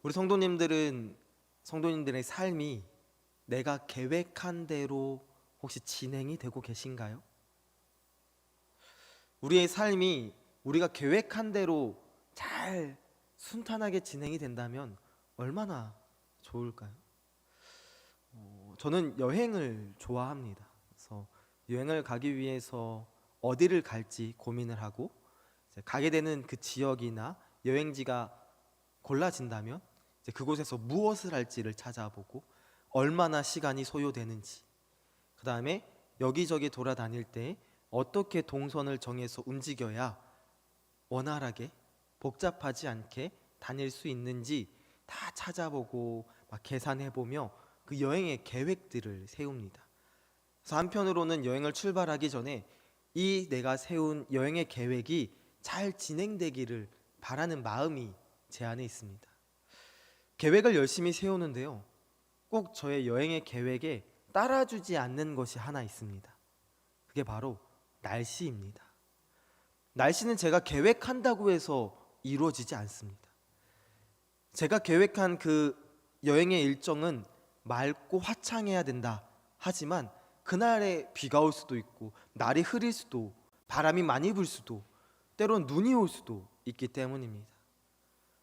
우리 성도님들의 삶이 내가 계획한 대로 혹시 진행이 되고 계신가요? 우리의 삶이 우리가 계획한 대로 잘 순탄하게 진행이 된다면 얼마나 좋을까요? 저는 여행을 좋아합니다. 그래서 여행을 가기 위해서 어디를 갈지 고민을 하고 이제 가게 되는 그 지역이나 여행지가 골라진다면 이제 그곳에서 무엇을 할지를 찾아보고 얼마나 시간이 소요되는지, 그 다음에 여기저기 돌아다닐 때 어떻게 동선을 정해서 움직여야 원활하게 복잡하지 않게 다닐 수 있는지 다 찾아보고 막 계산해보며 그 여행의 계획들을 세웁니다. 그래서 한편으로는 여행을 출발하기 전에 이 내가 세운 여행의 계획이 잘 진행되기를 바라는 마음이 제 안에 있습니다. 계획을 열심히 세우는데요, 꼭 저의 여행의 계획에 따라주지 않는 것이 하나 있습니다. 그게 바로 날씨입니다. 날씨는 제가 계획한다고 해서 이루어지지 않습니다. 제가 계획한 그 여행의 일정은 맑고 화창해야 된다 하지만 그날에 비가 올 수도 있고 날이 흐릴 수도, 바람이 많이 불 수도, 때론 눈이 올 수도 있기 때문입니다.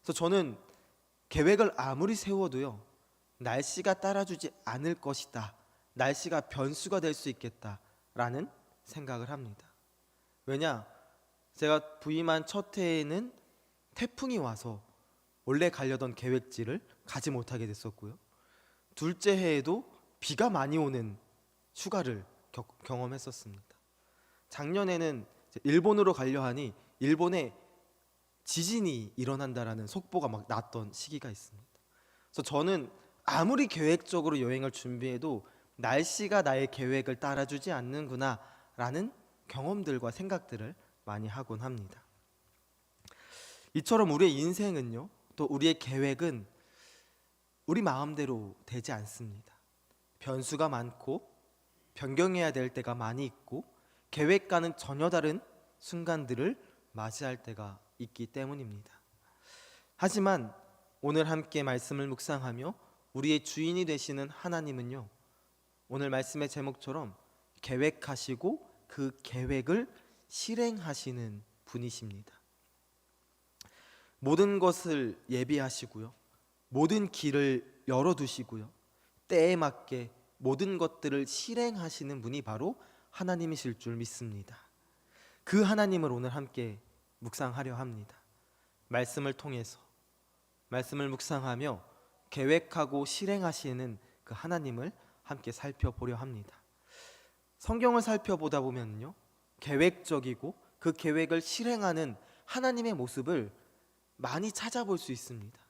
그래서 저는 계획을 아무리 세워도요, 날씨가 따라주지 않을 것이다, 날씨가 변수가 될 수 있겠다라는 생각을 합니다. 왜냐? 제가 부임한 첫 해에는 태풍이 와서 원래 가려던 계획지를 가지 못하게 됐었고요, 둘째 해에도 비가 많이 오는 휴가를 경험했었습니다. 작년에는 일본으로 가려 하니 일본에 지진이 일어난다라는 속보가 막 났던 시기가 있습니다. 그래서 저는 아무리 계획적으로 여행을 준비해도 날씨가 나의 계획을 따라주지 않는구나 라는 경험들과 생각들을 많이 하곤 합니다. 이처럼 우리의 인생은요, 또 우리의 계획은 우리 마음대로 되지 않습니다. 변수가 많고 변경해야 될 때가 많이 있고 계획과는 전혀 다른 순간들을 맞이할 때가 있기 때문입니다. 하지만 오늘 함께 말씀을 묵상하며 우리의 주인이 되시는 하나님은요, 오늘 말씀의 제목처럼 계획하시고 그 계획을 실행하시는 분이십니다. 모든 것을 예비하시고요, 모든 길을 열어두시고요, 때에 맞게 모든 것들을 실행하시는 분이 바로 하나님이실 줄 믿습니다. 그 하나님을 오늘 함께 묵상하려 합니다. 말씀을 통해서 말씀을 묵상하며 계획하고 실행하시는 그 하나님을 함께 살펴보려 합니다. 성경을 살펴보다 보면요, 계획적이고 그 계획을 실행하는 하나님의 모습을 많이 찾아볼 수 있습니다.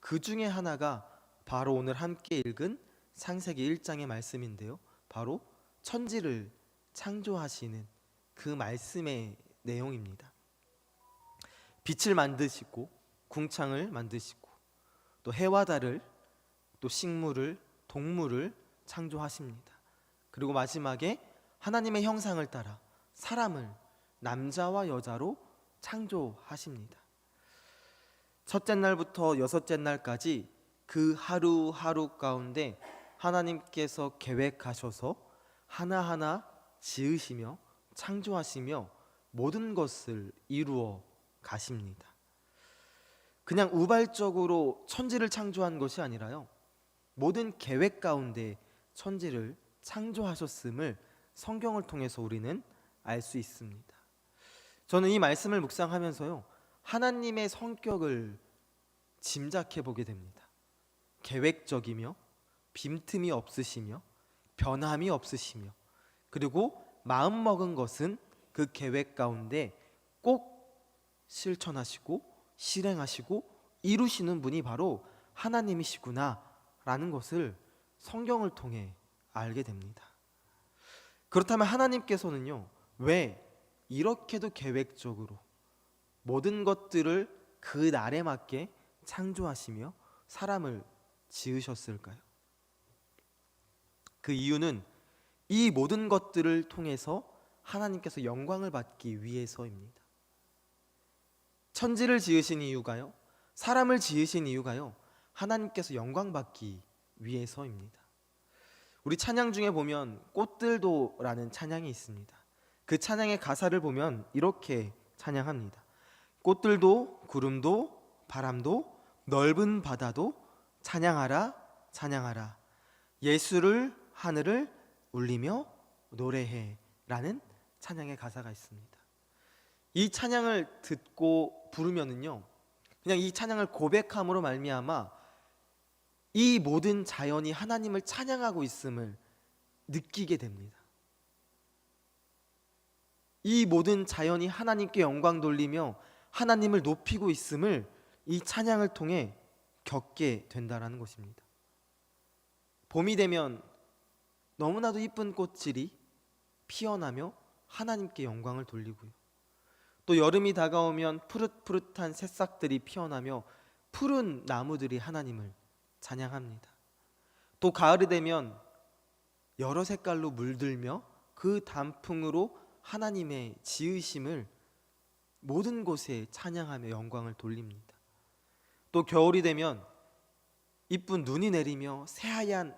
그 중에 하나가 바로 오늘 함께 읽은 창세기 1장의 말씀인데요, 바로 천지를 창조하시는 그 말씀의 내용입니다. 빛을 만드시고 궁창을 만드시고 또 해와 달을, 또 식물을, 동물을 창조하십니다. 그리고 마지막에 하나님의 형상을 따라 사람을 남자와 여자로 창조하십니다. 첫째 날부터 여섯째 날까지 그 하루하루 가운데 하나님께서 계획하셔서 하나하나 지으시며 창조하시며 모든 것을 이루어 가십니다. 그냥 우발적으로 천지를 창조한 것이 아니라요, 모든 계획 가운데 천지를 창조하셨음을 성경을 통해서 우리는 알 수 있습니다. 저는 이 말씀을 묵상하면서요, 하나님의 성격을 짐작해 보게 됩니다. 계획적이며 빈틈이 없으시며 변함이 없으시며, 그리고 마음먹은 것은 그 계획 가운데 꼭 실천하시고 실행하시고 이루시는 분이 바로 하나님이시구나 라는 것을 성경을 통해 알게 됩니다. 그렇다면 하나님께서는요, 왜 이렇게도 계획적으로 모든 것들을 그 날에 맞게 창조하시며 사람을 지으셨을까요? 그 이유는 이 모든 것들을 통해서 하나님께서 영광을 받기 위해서입니다. 천지를 지으신 이유가요, 사람을 지으신 이유가요, 하나님께서 영광 받기 위해서입니다. 우리 찬양 중에 보면 꽃들도라는 찬양이 있습니다. 그 찬양의 가사를 보면 이렇게 찬양합니다. 꽃들도 구름도 바람도 넓은 바다도 찬양하라 찬양하라 예수를 하늘을 울리며 노래해 라는 찬양의 가사가 있습니다. 이 찬양을 듣고 부르면은요, 그냥 이 찬양을 고백함으로 말미암아 이 모든 자연이 하나님을 찬양하고 있음을 느끼게 됩니다. 이 모든 자연이 하나님께 영광 돌리며 하나님을 높이고 있음을 이 찬양을 통해 겪게 된다라는 것입니다. 봄이 되면 너무나도 이쁜 꽃들이 피어나며 하나님께 영광을 돌리고요. 또 여름이 다가오면 푸릇푸릇한 새싹들이 피어나며 푸른 나무들이 하나님을 찬양합니다. 또 가을이 되면 여러 색깔로 물들며 그 단풍으로 하나님의 지으심을 모든 곳에 찬양하며 영광을 돌립니다. 또 겨울이 되면 이쁜 눈이 내리며 새하얀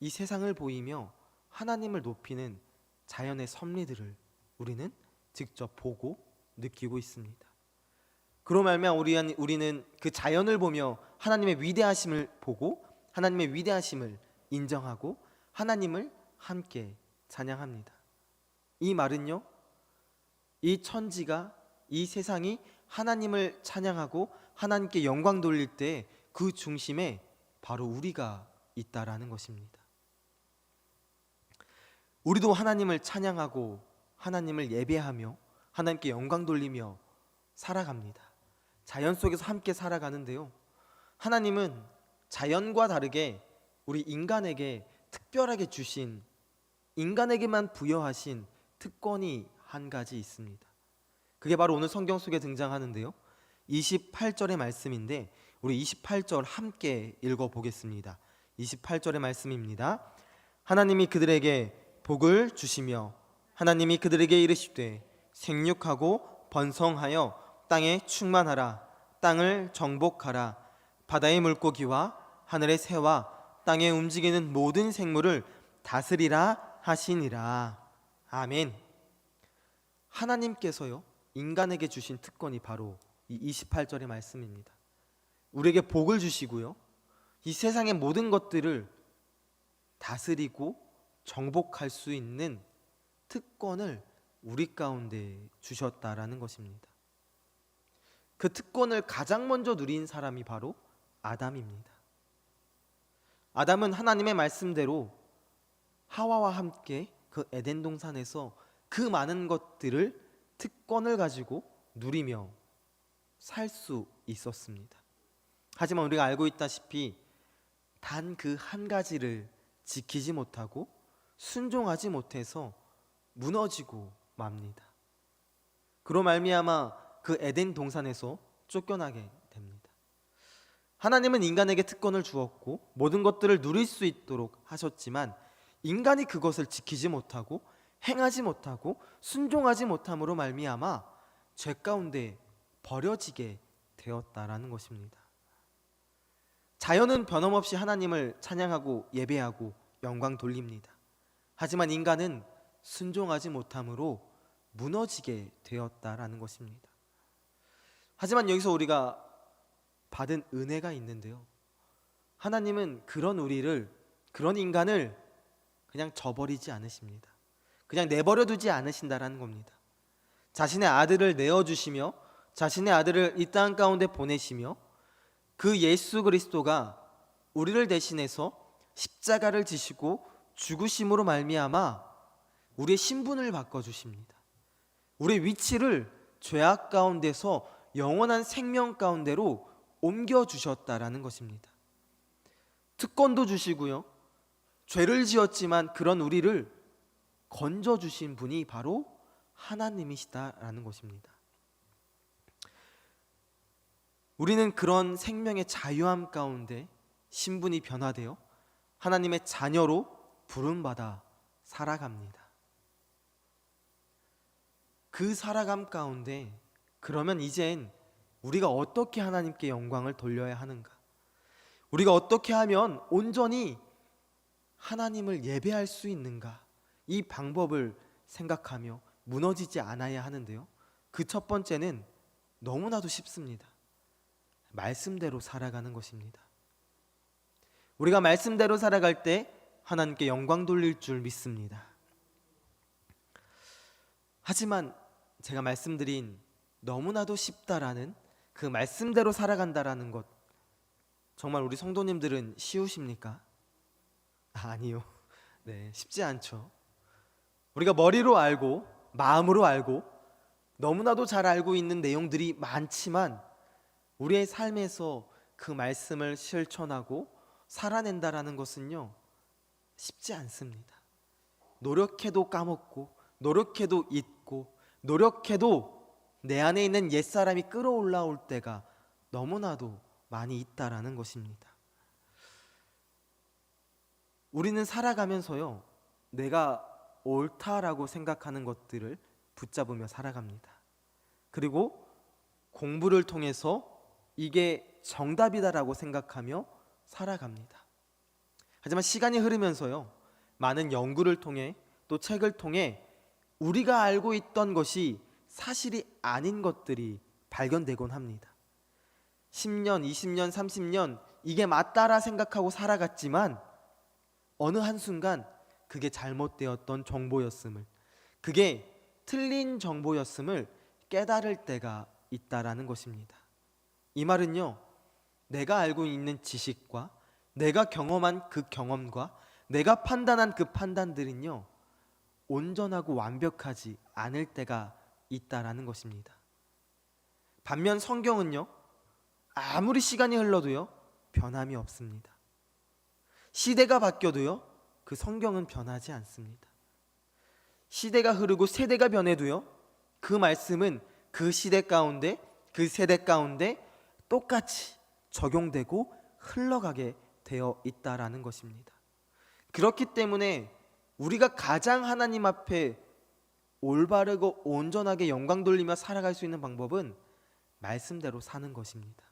이 세상을 보이며 하나님을 높이는 자연의 섭리들을 우리는 직접 보고 느끼고 있습니다. 그로 말미암아 우리는 그 자연을 보며 하나님의 위대하심을 보고 하나님의 위대하심을 인정하고 하나님을 함께 찬양합니다. 이 말은요, 이 천지가, 이 세상이 하나님을 찬양하고 하나님께 영광 돌릴 때 그 중심에 바로 우리가 있다라는 것입니다. 우리도 하나님을 찬양하고 하나님을 예배하며 하나님께 영광 돌리며 살아갑니다. 자연 속에서 함께 살아가는데요, 하나님은 자연과 다르게 우리 인간에게 특별하게 주신, 인간에게만 부여하신 특권이 한 가지 있습니다. 그게 바로 오늘 성경 속에 등장하는데요, 28절의 말씀인데 우리 28절 함께 읽어보겠습니다. 28절의 말씀입니다. 하나님이 그들에게 복을 주시며 하나님이 그들에게 이르시되 생육하고 번성하여 땅에 충만하라. 땅을 정복하라. 바다의 물고기와 하늘의 새와 땅에 움직이는 모든 생물을 다스리라 하시니라. 아멘. 하나님께서요, 인간에게 주신 특권이 바로 이 28절의 말씀입니다. 우리에게 복을 주시고요, 이 세상의 모든 것들을 다스리고 정복할 수 있는 특권을 우리 가운데 주셨다라는 것입니다. 그 특권을 가장 먼저 누린 사람이 바로 아담입니다. 아담은 하나님의 말씀대로 하와와 함께 그 에덴 동산에서 그 많은 것들을, 특권을 가지고 누리며 살 수 있었습니다. 하지만 우리가 알고 있다시피 단 그 한 가지를 지키지 못하고 순종하지 못해서 무너지고 맙니다. 그로 말미암아 그 에덴 동산에서 쫓겨나게 됩니다. 하나님은 인간에게 특권을 주었고 모든 것들을 누릴 수 있도록 하셨지만 인간이 그것을 지키지 못하고 행하지 못하고 순종하지 못함으로 말미암아 죄 가운데 버려지게 되었다라는 것입니다. 자연은 변함없이 하나님을 찬양하고 예배하고 영광 돌립니다. 하지만 인간은 순종하지 못함으로 무너지게 되었다라는 것입니다. 하지만 여기서 우리가 받은 은혜가 있는데요, 하나님은 그런 우리를, 그런 인간을 그냥 저버리지 않으십니다. 그냥 내버려 두지 않으신다라는 겁니다. 자신의 아들을 내어주시며 자신의 아들을 이 땅 가운데 보내시며 그 예수 그리스도가 우리를 대신해서 십자가를 지시고 죽으심으로 말미암아 우리의 신분을 바꿔주십니다. 우리의 위치를 죄악 가운데서 영원한 생명 가운데로 옮겨주셨다라는 것입니다. 특권도 주시고요, 죄를 지었지만 그런 우리를 건져주신 분이 바로 하나님이시다라는 것입니다. 우리는 그런 생명의 자유함 가운데 신분이 변화되어 하나님의 자녀로 부름받아 살아갑니다. 그 살아감 가운데 그러면 이젠 우리가 어떻게 하나님께 영광을 돌려야 하는가? 우리가 어떻게 하면 온전히 하나님을 예배할 수 있는가, 이 방법을 생각하며 무너지지 않아야 하는데요, 그 첫 번째는 너무나도 쉽습니다. 말씀대로 살아가는 것입니다. 우리가 말씀대로 살아갈 때 하나님께 영광 돌릴 줄 믿습니다. 하지만 제가 말씀드린 너무나도 쉽다라는 그 말씀대로 살아간다라는 것, 정말 우리 성도님들은 쉬우십니까? 아니요. 네, 쉽지 않죠. 우리가 머리로 알고 마음으로 알고 너무나도 잘 알고 있는 내용들이 많지만 우리의 삶에서 그 말씀을 실천하고 살아낸다라는 것은요, 쉽지 않습니다. 노력해도 까먹고 노력해도 잊고 노력해도 내 안에 있는 옛사람이 끌어올라올 때가 너무나도 많이 있다라는 것입니다. 우리는 살아가면서요, 내가 옳다라고 생각하는 것들을 붙잡으며 살아갑니다. 그리고 공부를 통해서 이게 정답이다라고 생각하며 살아갑니다. 하지만 시간이 흐르면서요, 많은 연구를 통해 또 책을 통해 우리가 알고 있던 것이 사실이 아닌 것들이 발견되곤 합니다. 10년, 20년, 30년 이게 맞다라 생각하고 살아갔지만 어느 한순간 그게 잘못되었던 정보였음을, 그게 틀린 정보였음을 깨달을 때가 있다라는 것입니다. 이 말은요, 내가 알고 있는 지식과 내가 경험한 그 경험과 내가 판단한 그 판단들은요, 온전하고 완벽하지 않을 때가 있다라는 것입니다. 반면 성경은요, 아무리 시간이 흘러도요, 변함이 없습니다. 시대가 바뀌어도요, 그 성경은 변하지 않습니다. 시대가 흐르고 세대가 변해도요, 그 말씀은 그 시대 가운데, 그 세대 가운데 똑같이 적용되고 흘러가게 되어 있다라는 것입니다. 그렇기 때문에 우리가 가장 하나님 앞에 올바르고 온전하게 영광 돌리며 살아갈 수 있는 방법은 말씀대로 사는 것입니다.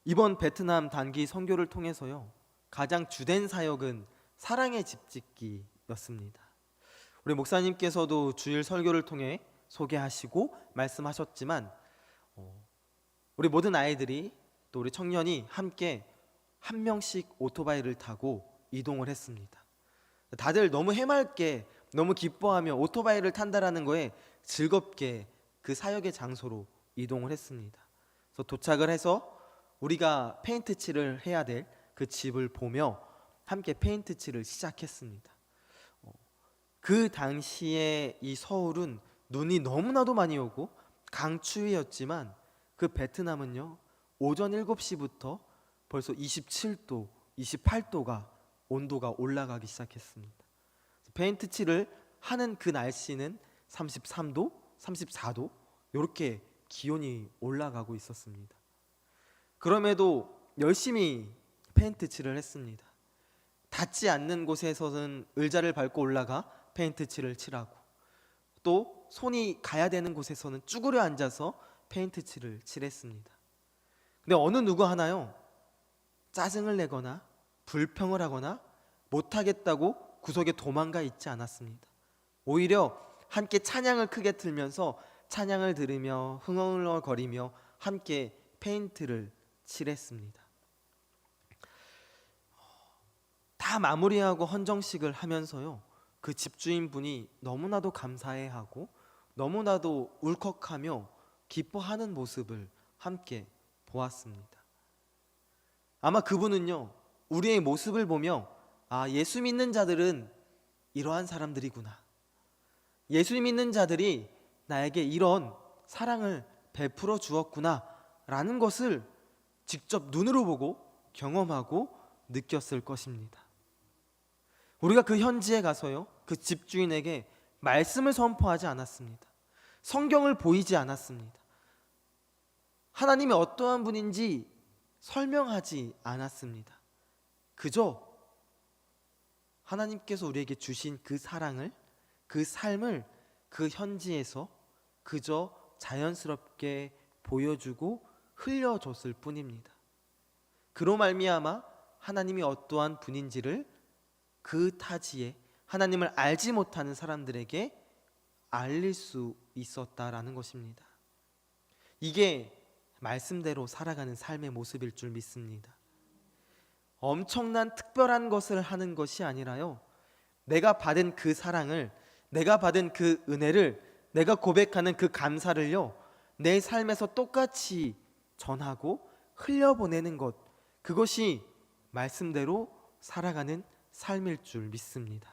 이번 베트남 단기 선교를 통해서요, 가장 주된 사역은 사랑의 집짓기였습니다. 우리 목사님께서도 주일 설교를 통해 소개하시고 말씀하셨지만 우리 모든 아이들이 또 우리 청년이 함께 한 명씩 오토바이를 타고 이동을 했습니다. 다들 너무 해맑게 너무 기뻐하며 오토바이를 탄다라는 거에 즐겁게 그 사역의 장소로 이동을 했습니다. 그래서 도착을 해서 우리가 페인트 칠을 해야 될 그 집을 보며 함께 페인트 칠을 시작했습니다. 그 당시에 이 서울은 눈이 너무나도 많이 오고 강추위였지만 그 베트남은요, 오전 7시부터 벌써 27도, 28도가 온도가 올라가기 시작했습니다. 페인트 칠을 하는 그 날씨는 33도, 34도 이렇게 기온이 올라가고 있었습니다. 그럼에도 열심히 페인트 칠을 했습니다. 닿지 않는 곳에서는 의자를 밟고 올라가 페인트 칠을 칠하고, 또 손이 가야 되는 곳에서는 쭈그려 앉아서 페인트 칠을 칠했습니다. 근데 어느 누구 하나요, 짜증을 내거나 불평을 하거나 못하겠다고 구석에 도망가 있지 않았습니다. 오히려 함께 찬양을 크게 틀면서 찬양을 들으며 흥얼흥얼거리며 함께 페인트를 칠했습니다. 다 마무리하고 헌정식을 하면서요, 그 집주인분이 너무나도 감사해하고 너무나도 울컥하며 기뻐하는 모습을 함께 보았습니다. 아마 그분은요, 우리의 모습을 보며 예수 믿는 자들은 이러한 사람들이구나, 예수 믿는 자들이 나에게 이런 사랑을 베풀어 주었구나 라는 것을 직접 눈으로 보고 경험하고 느꼈을 것입니다. 우리가 그 현지에 가서요, 그 집주인에게 말씀을 선포하지 않았습니다. 성경을 보이지 않았습니다. 하나님이 어떠한 분인지 설명하지 않았습니다. 그저 하나님께서 우리에게 주신 그 사랑을, 그 삶을 그 현지에서 그저 자연스럽게 보여주고 흘려줬을 뿐입니다. 그로 말미암아 하나님이 어떠한 분인지를 그 타지에 하나님을 알지 못하는 사람들에게 알릴 수 있었다라는 것입니다. 이게 말씀대로 살아가는 삶의 모습일 줄 믿습니다. 엄청난 특별한 것을 하는 것이 아니라요, 내가 받은 그 사랑을, 내가 받은 그 은혜를, 내가 고백하는 그 감사를요, 내 삶에서 똑같이 전하고 흘려보내는 것, 그것이 말씀대로 살아가는 삶일 줄 믿습니다.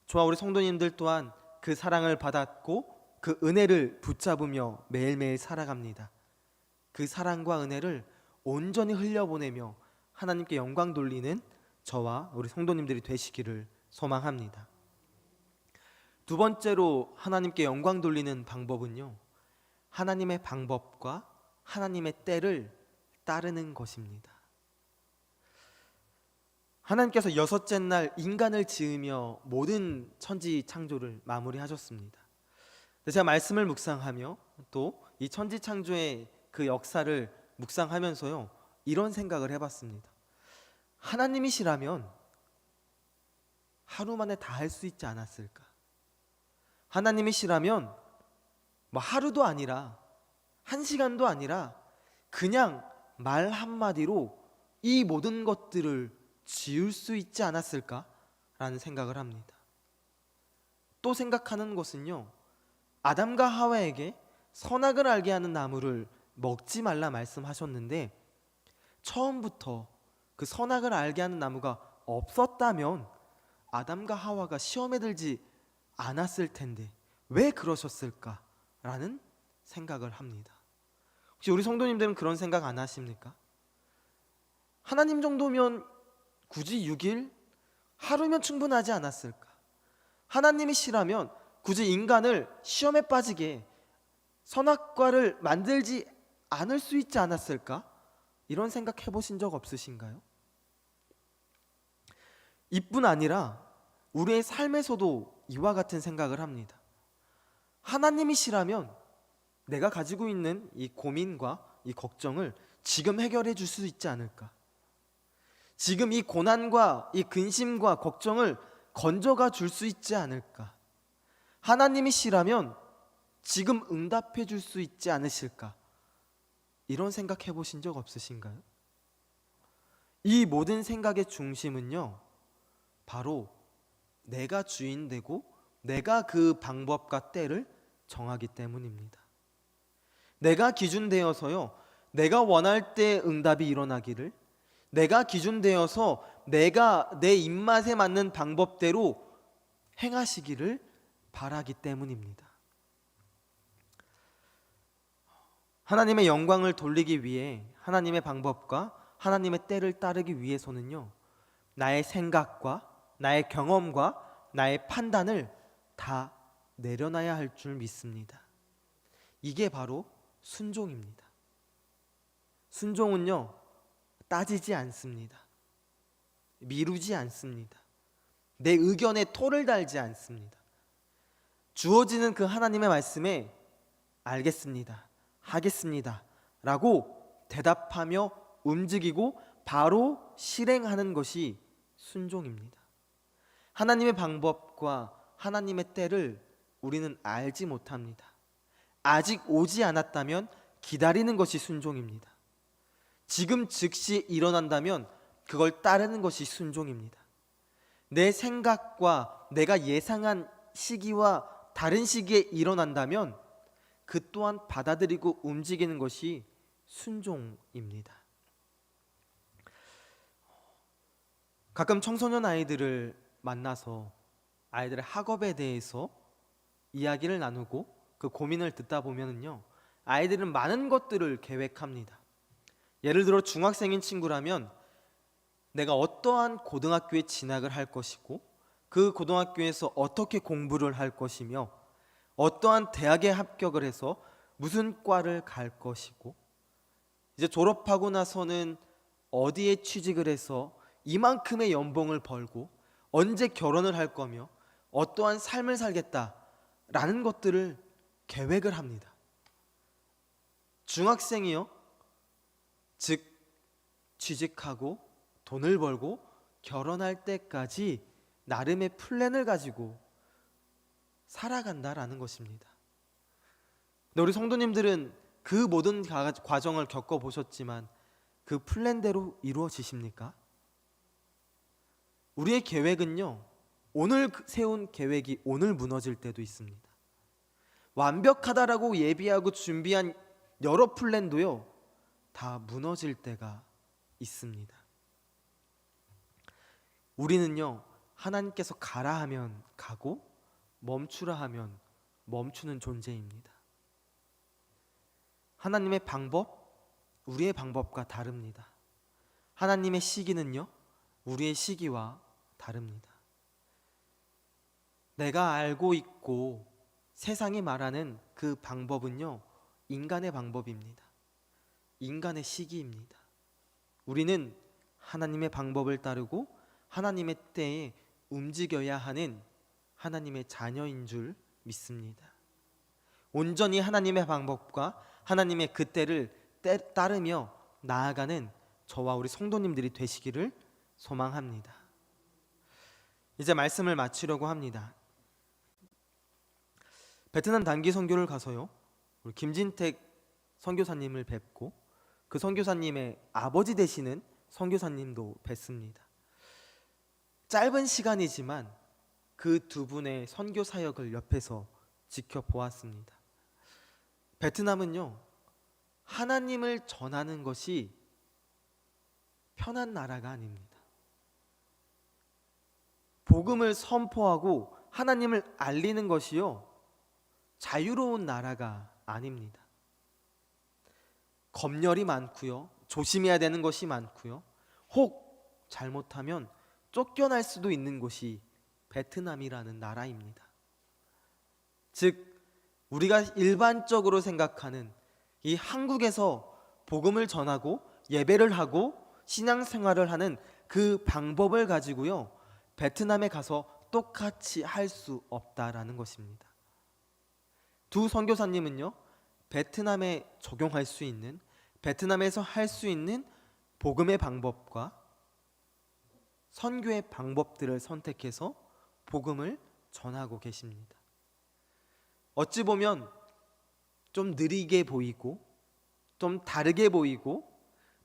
저와 우리 성도님들 또한 그 사랑을 받았고 그 은혜를 붙잡으며 매일매일 살아갑니다. 그 사랑과 은혜를 온전히 흘려보내며 하나님께 영광 돌리는 저와 우리 성도님들이 되시기를 소망합니다. 두 번째로 하나님께 영광 돌리는 방법은요, 하나님의 방법과 하나님의 때를 따르는 것입니다. 하나님께서 여섯째 날 인간을 지으며 모든 천지 창조를 마무리하셨습니다. 제가 말씀을 묵상하며 또 이 천지 창조의 그 역사를 묵상하면서요, 이런 생각을 해봤습니다. 하나님이시라면 하루 만에 다 할 수 있지 않았을까? 하나님이시라면 뭐 하루도 아니라 1시간도 아니라 그냥 말 한마디로 이 모든 것들을 지을 수 있지 않았을까? 라는 생각을 합니다. 또 생각하는 것은요, 아담과 하와에게 선악을 알게 하는 나무를 먹지 말라 말씀하셨는데 처음부터 그 선악을 알게 하는 나무가 없었다면 아담과 하와가 시험에 들지 않았을 텐데 왜 그러셨을까라는 생각을 합니다. 혹시 우리 성도님들은 그런 생각 안 하십니까? 하나님 정도면 굳이 6일? 하루면 충분하지 않았을까? 하나님이시라면 굳이 인간을 시험에 빠지게 선악과를 만들지 않을 수 있지 않았을까? 이런 생각 해보신 적 없으신가요? 이뿐 아니라 우리의 삶에서도 이와 같은 생각을 합니다. 하나님이시라면 내가 가지고 있는 이 고민과 이 걱정을 지금 해결해 줄 수 있지 않을까? 지금 이 고난과 이 근심과 걱정을 건져가 줄 수 있지 않을까? 하나님이시라면 지금 응답해 줄 수 있지 않으실까? 이런 생각 해보신 적 없으신가요? 이 모든 생각의 중심은요, 바로 내가 주인 되고 내가 그 방법과 때를 정하기 때문입니다. 내가 기준 되어서요, 내가 원할 때 응답이 일어나기를, 내가 기준 되어서 내가 내 입맛에 맞는 방법대로 행하시기를 바라기 때문입니다. 하나님의 영광을 돌리기 위해 하나님의 방법과 하나님의 때를 따르기 위해서는요, 나의 생각과 나의 경험과 나의 판단을 다 내려놔야 할 줄 믿습니다. 이게 바로 순종입니다. 순종은요, 따지지 않습니다. 미루지 않습니다. 내 의견에 토를 달지 않습니다. 주어지는 그 하나님의 말씀에 알겠습니다, 하겠습니다 라고 대답하며 움직이고 바로 실행하는 것이 순종입니다. 하나님의 방법과 하나님의 때를 우리는 알지 못합니다. 아직 오지 않았다면 기다리는 것이 순종입니다. 지금 즉시 일어난다면 그걸 따르는 것이 순종입니다. 내 생각과 내가 예상한 시기와 다른 시기에 일어난다면 그 또한 받아들이고 움직이는 것이 순종입니다. 가끔 청소년 아이들을 만나서 아이들의 학업에 대해서 이야기를 나누고 그 고민을 듣다 보면요, 아이들은 많은 것들을 계획합니다. 예를 들어 중학생인 친구라면 내가 어떠한 고등학교에 진학을 할 것이고 그 고등학교에서 어떻게 공부를 할 것이며 어떠한 대학에 합격을 해서 무슨 과를 갈 것이고 이제 졸업하고 나서는 어디에 취직을 해서 이만큼의 연봉을 벌고 언제 결혼을 할 거며 어떠한 삶을 살겠다라는 것들을 계획을 합니다. 중학생이요, 즉 취직하고 돈을 벌고 결혼할 때까지 나름의 플랜을 가지고 살아간다라는 것입니다. 근데 우리 성도님들은 그 모든 과정을 겪어보셨지만 그 플랜대로 이루어지십니까? 우리의 계획은요, 오늘 세운 계획이 오늘 무너질 때도 있습니다. 완벽하다라고 예비하고 준비한 여러 플랜도요, 다 무너질 때가 있습니다. 우리는요, 하나님께서 가라 하면 가고 멈추라 하면 멈추는 존재입니다. 하나님의 방법, 우리의 방법과 다릅니다. 하나님의 시기는요, 우리의 시기와 다릅니다. 내가 알고 있고 세상이 말하는 그 방법은요, 인간의 방법입니다. 인간의 시기입니다. 우리는 하나님의 방법을 따르고 하나님의 때에 움직여야 하는 하나님의 자녀인 줄 믿습니다. 온전히 하나님의 방법과 하나님의 그 때를 따르며 나아가는 저와 우리 성도님들이 되시기를 소망합니다. 이제 말씀을 마치려고 합니다. 베트남 단기 선교를 가서요, 우리 김진택 선교사님을 뵙고 그 선교사님의 아버지 되시는 선교사님도 뵙습니다. 짧은 시간이지만 그 두 분의 선교 사역을 옆에서 지켜보았습니다. 베트남은요, 하나님을 전하는 것이 편한 나라가 아닙니다. 복음을 선포하고 하나님을 알리는 것이요, 자유로운 나라가 아닙니다. 검열이 많고요, 조심해야 되는 것이 많고요, 혹 잘못하면 쫓겨날 수도 있는 곳이 베트남이라는 나라입니다. 즉, 우리가 일반적으로 생각하는 이 한국에서 복음을 전하고 예배를 하고 신앙생활을 하는 그 방법을 가지고요, 베트남에 가서 똑같이 할 수 없다라는 것입니다. 두 선교사님은요, 베트남에 적용할 수 있는, 베트남에서 할 수 있는 복음의 방법과 선교의 방법들을 선택해서 복음을 전하고 계십니다. 어찌 보면 좀 느리게 보이고 좀 다르게 보이고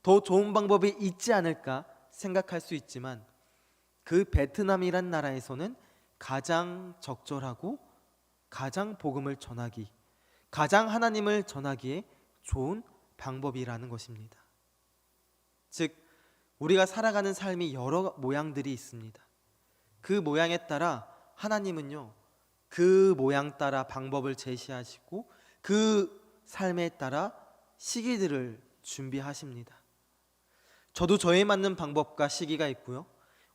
더 좋은 방법이 있지 않을까 생각할 수 있지만, 그 베트남이란 나라에서는 가장 적절하고 가장 복음을 전하기, 가장 하나님을 전하기에 좋은 방법이라는 것입니다. 즉, 우리가 살아가는 삶이 여러 모양들이 있습니다. 그 모양에 따라 하나님은요, 그 모양 따라 방법을 제시하시고 그 삶에 따라 시기들을 준비하십니다. 저도 저에 맞는 방법과 시기가 있고요,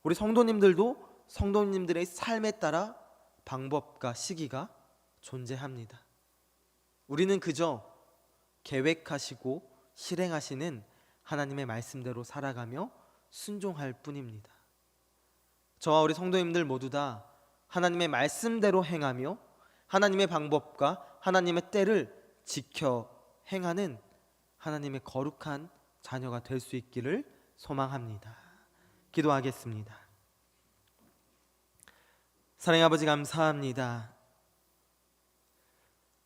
우리 성도님들도 성도님들의 삶에 따라 방법과 시기가 존재합니다. 우리는 그저 계획하시고 실행하시는 하나님의 말씀대로 살아가며 순종할 뿐입니다. 저와 우리 성도님들 모두 다 하나님의 말씀대로 행하며 하나님의 방법과 하나님의 때를 지켜 행하는 하나님의 거룩한 자녀가 될 수 있기를 소망합니다. 기도하겠습니다. 사랑의 아버지, 감사합니다.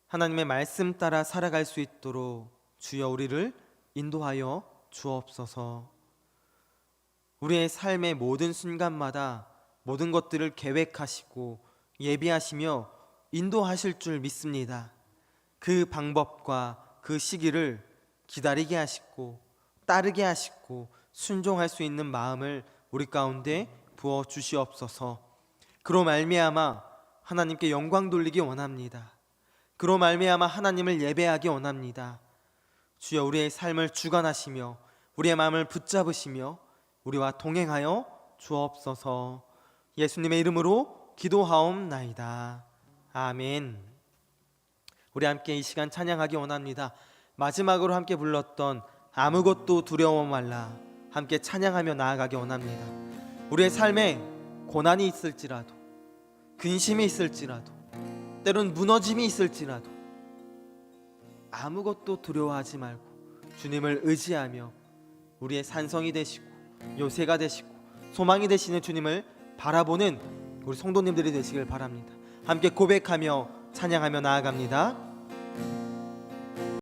하나님의 말씀 따라 살아갈 수 있도록 주여 우리를 인도하여 주옵소서. 우리의 삶의 모든 순간마다 모든 것들을 계획하시고 예비하시며 인도하실 줄 믿습니다. 그 방법과 그 시기를 기다리게 하시고 따르게 하시고 순종할 수 있는 마음을 우리 가운데 부어 주시옵소서. 그로 말미암아 하나님께 영광 돌리기 원합니다. 그로 말미암아 하나님을 예배하기 원합니다. 주여, 우리의 삶을 주관하시며 우리의 마음을 붙잡으시며 우리와 동행하여 주옵소서. 예수님의 이름으로 기도하옵나이다. 아멘. 우리 함께 이 시간 찬양하기 원합니다. 마지막으로 함께 불렀던 아무것도 두려워 말라 함께 찬양하며 나아가기 원합니다. 우리의 삶에 고난이 있을지라도, 근심이 있을지라도, 때론 무너짐이 있을지라도 아무것도 두려워하지 말고 주님을 의지하며 우리의 산성이 되시고 요새가 되시고 소망이 되시는 주님을 바라보는 우리 성도님들이 되시길 바랍니다. 함께 고백하며 찬양하며 나아갑니다.